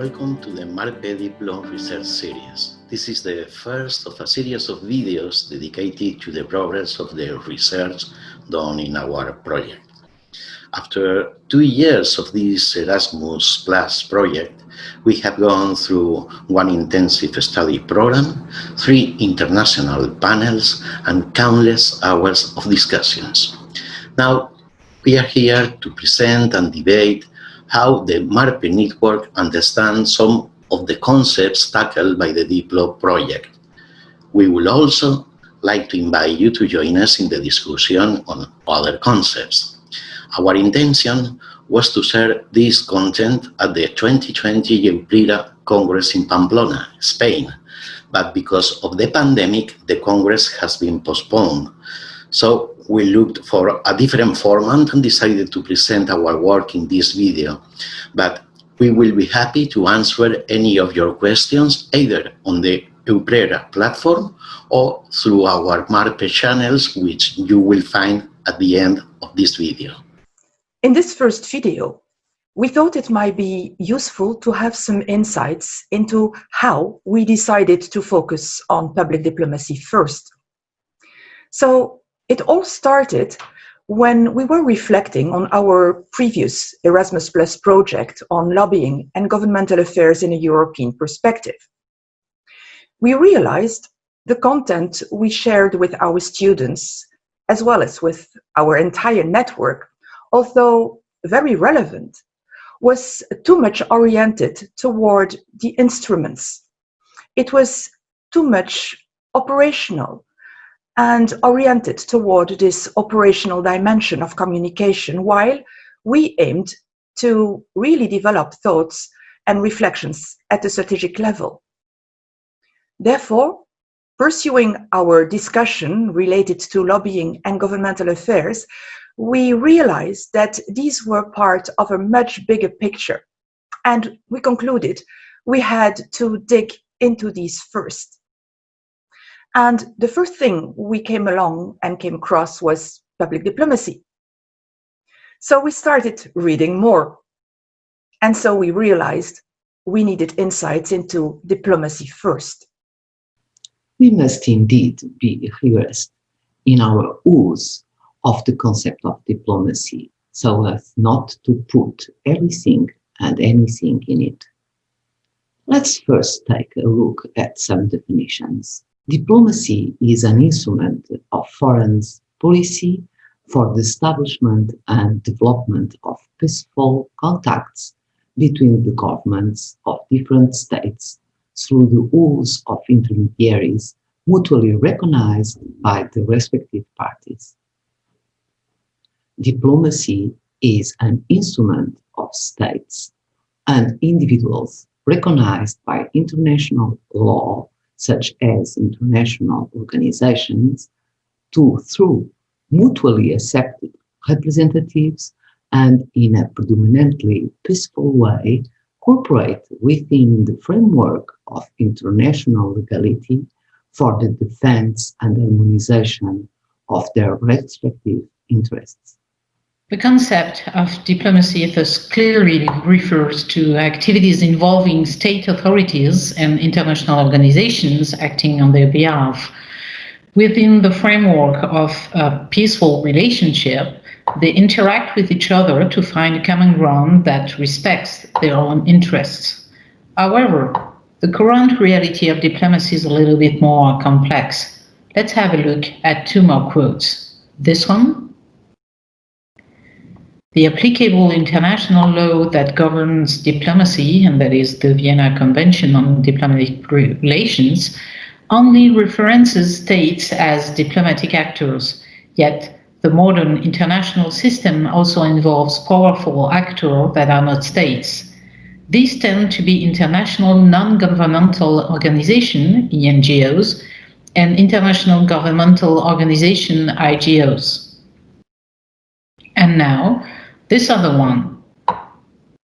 Welcome to the MARPE Diplo Research Series. This is the first of a series of videos dedicated to the progress of the research done in our project. After 2 years of this Erasmus Plus project, we have gone through one intensive study program, 3 international panels, and countless hours of discussions. Now, we are here to present and debate how the MARPE network understands some of the concepts tackled by the Diplo project. We will also like to invite you to join us in the discussion on other concepts. Our intention was to share this content at the 2020 EUPRERA Congress in Pamplona, Spain, but because of the pandemic, the Congress has been postponed. So we looked for a different format and decided to present our work in this video. But we will be happy to answer any of your questions either on the EUPRERA platform or through our MARPE channels, which you will find at the end of this video. In this first video, we thought it might be useful to have some insights into how we decided to focus on public diplomacy first. So it all started when we were reflecting on our previous Erasmus Plus project on lobbying and governmental affairs in a European perspective. We realized the content we shared with our students, as well as with our entire network, although very relevant, was too much oriented toward the instruments. It was too much operational and oriented toward this operational dimension of communication, while we aimed to really develop thoughts and reflections at the strategic level. Therefore, pursuing our discussion related to lobbying and governmental affairs, we realized that these were part of a much bigger picture, and we concluded we had to dig into these first. And the first thing we came across was public diplomacy. So we started reading more. And so we realized we needed insights into diplomacy first. We must indeed be rigorous in our use of the concept of diplomacy, so as not to put everything and anything in it. Let's first take a look at some definitions. Diplomacy is an instrument of foreign policy for the establishment and development of peaceful contacts between the governments of different states through the use of intermediaries mutually recognized by the respective parties. Diplomacy is an instrument of states and individuals recognized by international law, such as international organizations, through mutually accepted representatives and in a predominantly peaceful way cooperate within the framework of international legality for the defense and harmonization of their respective interests. The concept of diplomacy thus clearly refers to activities involving state authorities and international organizations acting on their behalf. Within the framework of a peaceful relationship, they interact with each other to find a common ground that respects their own interests. However, the current reality of diplomacy is a little bit more complex. Let's have a look at 2 more quotes. This one. The applicable international law that governs diplomacy, and that is the Vienna Convention on Diplomatic Relations, only references states as diplomatic actors, yet the modern international system also involves powerful actors that are not states. These tend to be international non-governmental organizations, NGOs, and international governmental organizations, IGOs. And now, this other one.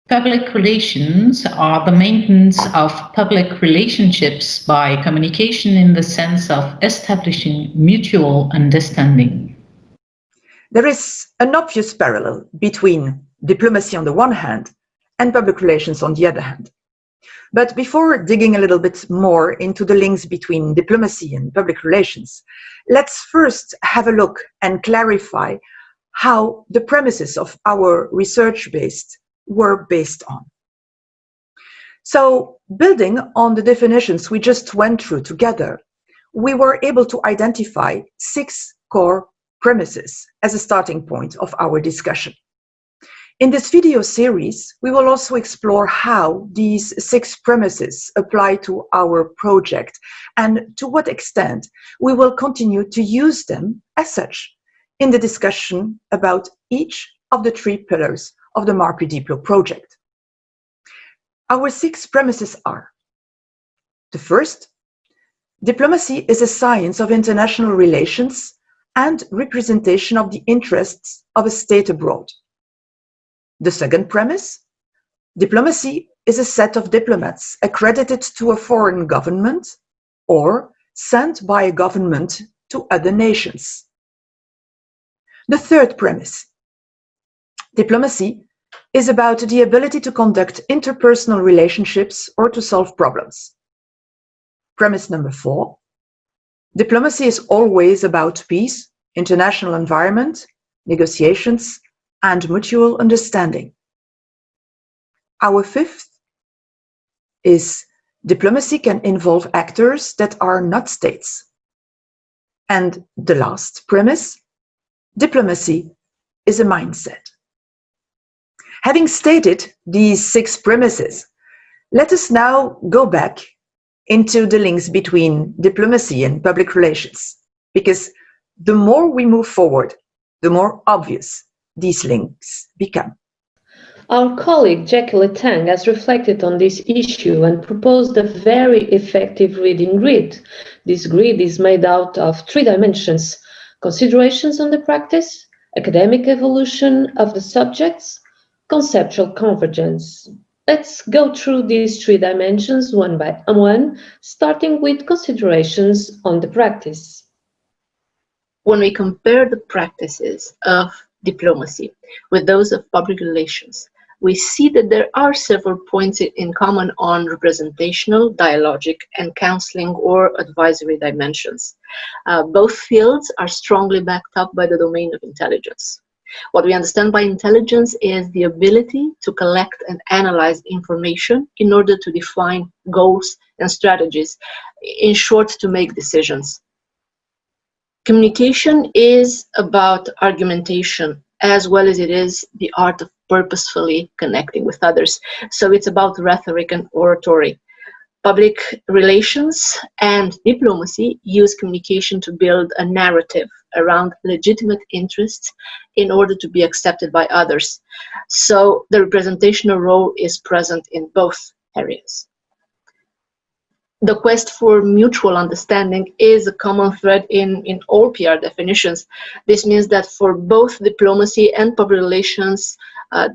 Public relations are the maintenance of public relationships by communication in the sense of establishing mutual understanding. There is an obvious parallel between diplomacy on the one hand and public relations on the other hand. But before digging a little bit more into the links between diplomacy and public relations, let's first have a look and clarify how the premises of our research were based on. So, building on the definitions we just went through together, we were able to identify 6 core premises as a starting point of our discussion. In this video series, we will also explore how these 6 premises apply to our project and to what extent we will continue to use them as such in the discussion about each of the 3 pillars of the MARPE Diplo project. Our 6 premises are: the first, diplomacy is a science of international relations and representation of the interests of a state abroad. The second premise, diplomacy is a set of diplomats accredited to a foreign government or sent by a government to other nations. The third premise, diplomacy is about the ability to conduct interpersonal relationships or to solve problems. Premise number 4, diplomacy is always about peace, international environment, negotiations, and mutual understanding. Our 5th is diplomacy can involve actors that are not states. And the last premise, diplomacy is a mindset. Having stated these 6 premises, let us now go back into the links between diplomacy and public relations, because the more we move forward, the more obvious these links become. Our colleague Jackie Letang has reflected on this issue and proposed a very effective reading grid. This grid is made out of 3 dimensions: considerations on the practice, academic evolution of the subjects, conceptual convergence. Let's go through these 3 dimensions one by one, starting with considerations on the practice. When we compare the practices of diplomacy with those of public relations, we see that there are several points in common on representational, dialogic, and counseling or advisory dimensions. Both fields are strongly backed up by the domain of intelligence. What we understand by intelligence is the ability to collect and analyze information in order to define goals and strategies, in short, to make decisions. Communication is about argumentation as well as it is the art of purposefully connecting with others. So it's about rhetoric and oratory. Public relations and diplomacy use communication to build a narrative around legitimate interests in order to be accepted by others. So the representational role is present in both areas. The quest for mutual understanding is a common thread in all PR definitions. This means that for both diplomacy and public relations,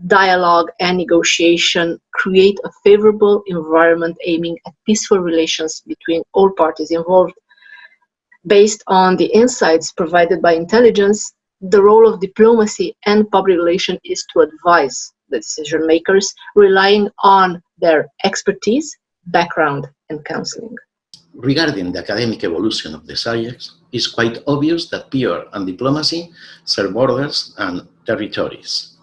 dialogue and negotiation create a favorable environment aiming at peaceful relations between all parties involved. Based on the insights provided by intelligence, the role of diplomacy and public relations is to advise the decision makers, relying on their expertise, background, and counseling. Regarding the academic evolution of the subjects, it's quite obvious that PR and diplomacy serve borders and territories.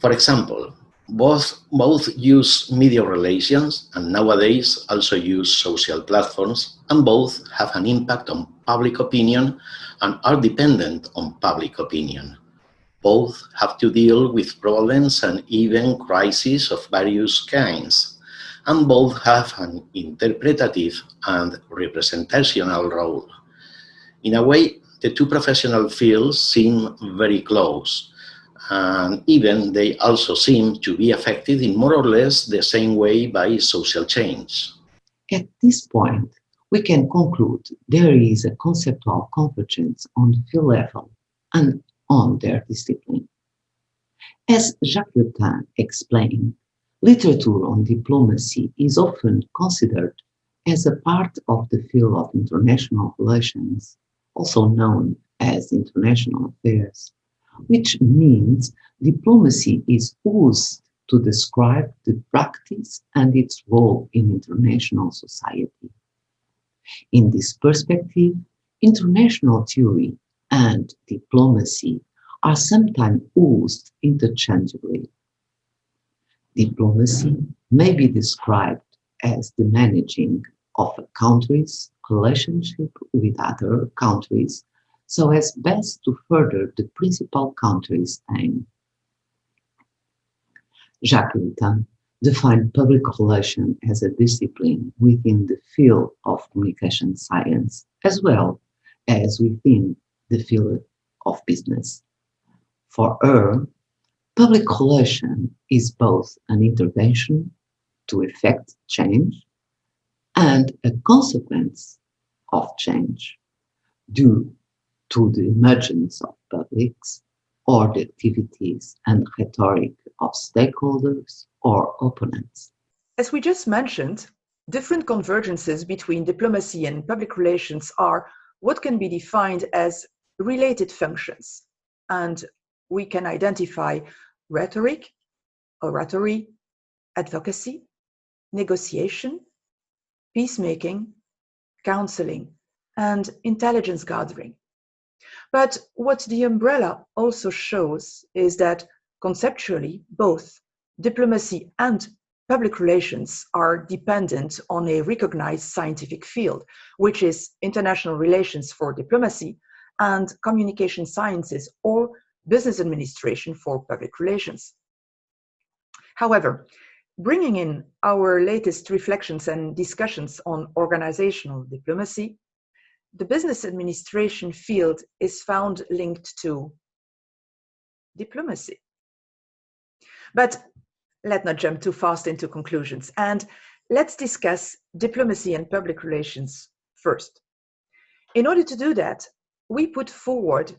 For example, both use media relations and nowadays also use social platforms, and both have an impact on public opinion and are dependent on public opinion. Both have to deal with problems and even crises of various kinds, and both have an interpretative and representational role. In a way, the 2 professional fields seem very close, and even they also seem to be affected in more or less the same way by social change. At this point, we can conclude there is a conceptual convergence on the field level and on their discipline. As Jacques Letang explained, literature on diplomacy is often considered as a part of the field of international relations, also known as international affairs, which means diplomacy is used to describe the practice and its role in international society. In this perspective, international theory and diplomacy are sometimes used interchangeably. Diplomacy may be described as the managing of a country's relationship with other countries so as best to further the principal country's aim. Jacques Ellul defined public relations as a discipline within the field of communication science, as well as within the field of business. For her, public relation is both an intervention to effect change and a consequence of change due to the emergence of publics or the activities and rhetoric of stakeholders or opponents. As we just mentioned, different convergences between diplomacy and public relations are what can be defined as related functions, and we can identify rhetoric, oratory, advocacy, negotiation, peacemaking, counseling, and intelligence gathering. But what the umbrella also shows is that conceptually, both diplomacy and public relations are dependent on a recognized scientific field, which is international relations for diplomacy and communication sciences or business administration for public relations. However, bringing in our latest reflections and discussions on organizational diplomacy, the business administration field is found linked to diplomacy. But let's not jump too fast into conclusions, and let's discuss diplomacy and public relations first. In order to do that, we put forward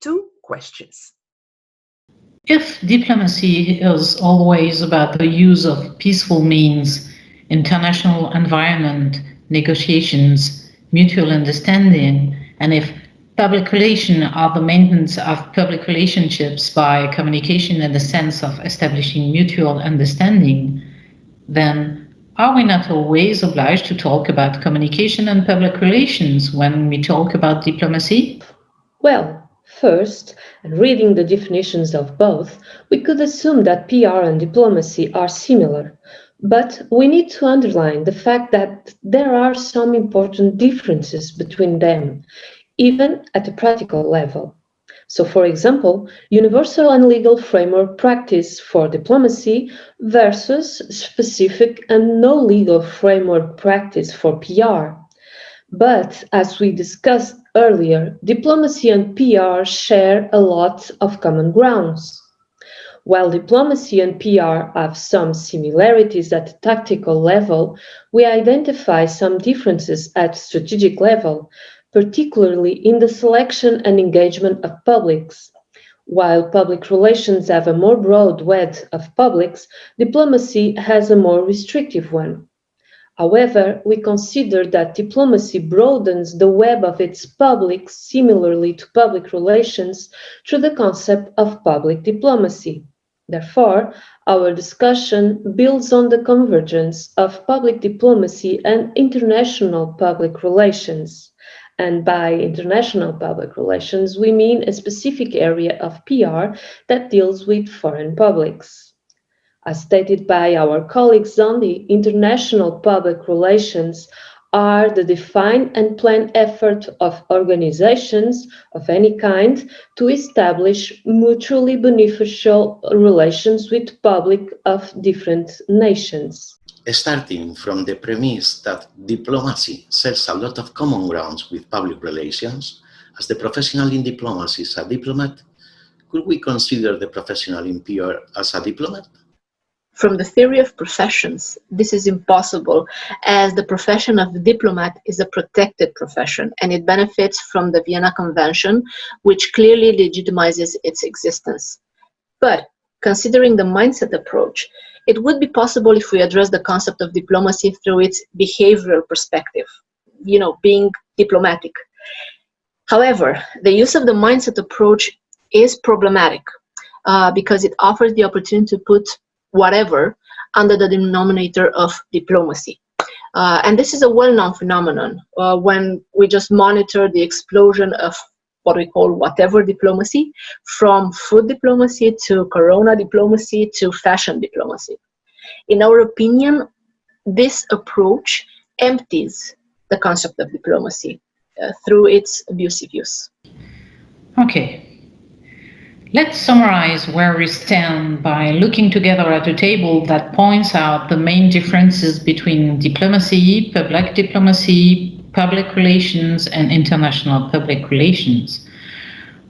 two questions. If diplomacy is always about the use of peaceful means, international environment, negotiations, mutual understanding, and if public relations are the maintenance of public relationships by communication in the sense of establishing mutual understanding, then are we not always obliged to talk about communication and public relations when we talk about diplomacy? Well, first, reading the definitions of both, we could assume that PR and diplomacy are similar, but we need to underline the fact that there are some important differences between them, even at a practical level. So, for example, universal and legal framework practice for diplomacy versus specific and no legal framework practice for PR. But, as we discussed earlier, diplomacy and PR share a lot of common grounds. While diplomacy and PR have some similarities at the tactical level, we identify some differences at strategic level, particularly in the selection and engagement of publics. While public relations have a more broad width of publics, diplomacy has a more restrictive one. However, we consider that diplomacy broadens the web of its publics similarly to public relations through the concept of public diplomacy. Therefore, our discussion builds on the convergence of public diplomacy and international public relations. And by international public relations, we mean a specific area of PR that deals with foreign publics. As stated by our colleagues on the international public relations, are the defined and planned effort of organizations of any kind to establish mutually beneficial relations with public of different nations. Starting from the premise that diplomacy shares a lot of common grounds with public relations, as the professional in diplomacy is a diplomat, could we consider the professional in PR as a diplomat? From the theory of professions, this is impossible, as the profession of diplomat is a protected profession and it benefits from the Vienna Convention, which clearly legitimizes its existence. But considering the mindset approach, it would be possible if we address the concept of diplomacy through its behavioral perspective, being diplomatic. However, the use of the mindset approach is problematic because it offers the opportunity to put whatever under the denominator of diplomacy. And this is a well-known phenomenon when we just monitor the explosion of what we call whatever diplomacy, from food diplomacy to corona diplomacy to fashion diplomacy. In our opinion, this approach empties the concept of diplomacy through its abusive use. Okay. Let's summarize where we stand by looking together at a table that points out the main differences between diplomacy, public diplomacy, public relations, and international public relations.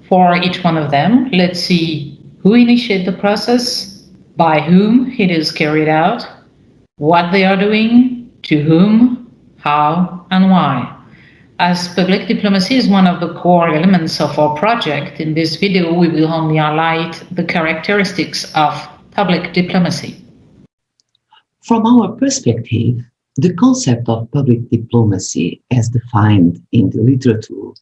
For each one of them, let's see who initiated the process, by whom it is carried out, what they are doing, to whom, how, and why. As public diplomacy is one of the core elements of our project, in this video we will only highlight the characteristics of public diplomacy. From our perspective, the concept of public diplomacy as defined in the literature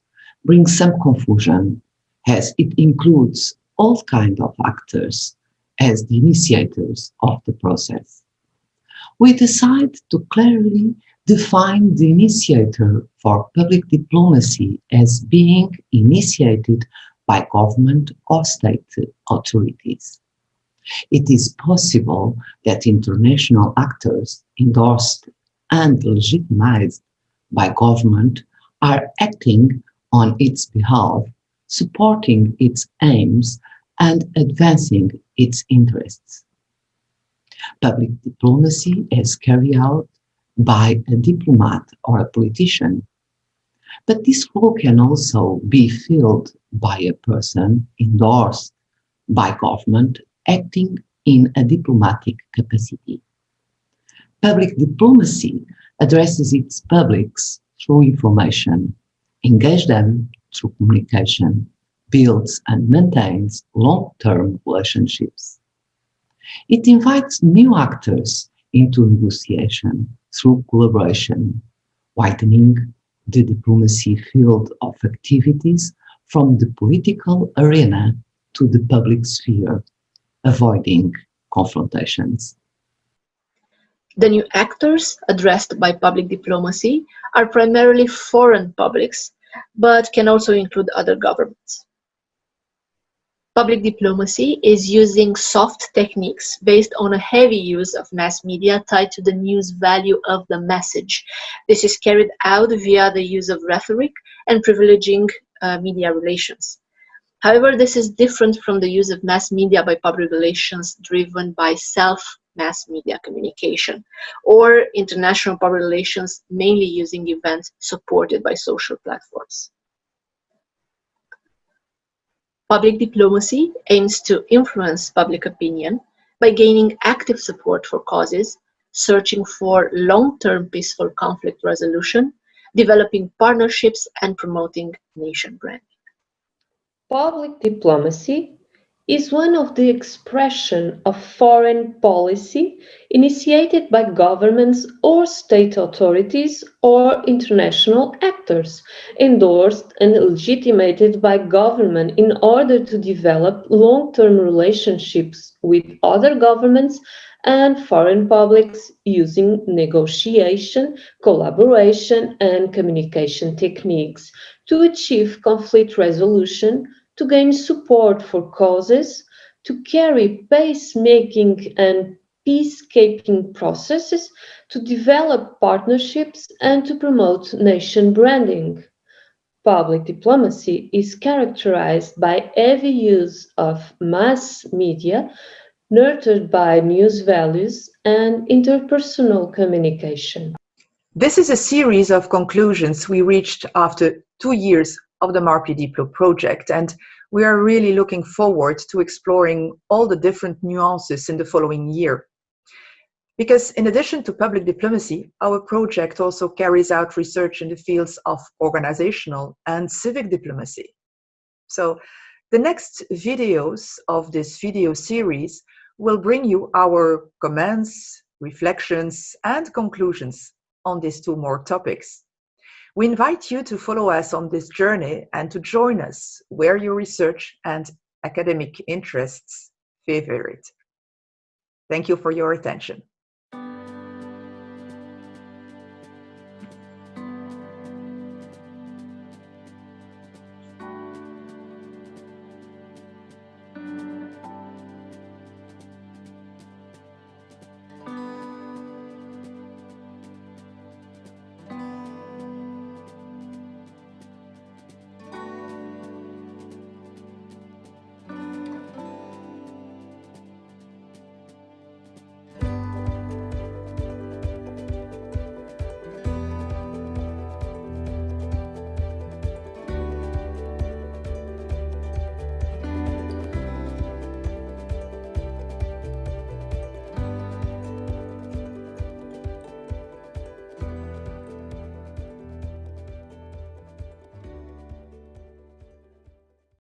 brings some confusion, as it includes all kinds of actors as the initiators of the process. We decide to clearly define the initiator for public diplomacy as being initiated by government or state authorities. It is possible that international actors endorsed and legitimized by government are acting on its behalf, supporting its aims and advancing its interests. Public diplomacy is carried out by a diplomat or a politician, but this role can also be filled by a person endorsed by government acting in a diplomatic capacity. Public diplomacy addresses its publics through information, engages them through communication, builds and maintains long-term relationships. It invites new actors into negotiation through collaboration, widening the diplomacy field of activities from the political arena to the public sphere, avoiding confrontations. The new actors addressed by public diplomacy are primarily foreign publics, but can also include other governments. Public diplomacy is using soft techniques based on a heavy use of mass media tied to the news value of the message. This is carried out via the use of rhetoric and privileging media relations. However, this is different from the use of mass media by public relations driven by self-mass media communication, or international public relations mainly using events supported by social platforms. Public diplomacy aims to influence public opinion by gaining active support for causes, searching for long-term peaceful conflict resolution, developing partnerships, and promoting nation branding. Public diplomacy is one of the expression of foreign policy initiated by governments or state authorities or international actors, endorsed and legitimated by government in order to develop long-term relationships with other governments and foreign publics using negotiation, collaboration, and communication techniques to achieve conflict resolution, to gain support for causes, to carry peacemaking and peacekeeping processes, to develop partnerships, and to promote nation branding. Public diplomacy is characterized by heavy use of mass media, nurtured by news values and interpersonal communication. This is a series of conclusions we reached after 2 years of the MARPE Diplo project, and we are really looking forward to exploring all the different nuances in the following year. Because in addition to public diplomacy, our project also carries out research in the fields of organizational and civic diplomacy. So the next videos of this video series will bring you our comments, reflections, and conclusions on these 2 more topics. We invite you to follow us on this journey and to join us where your research and academic interests favor it. Thank you for your attention.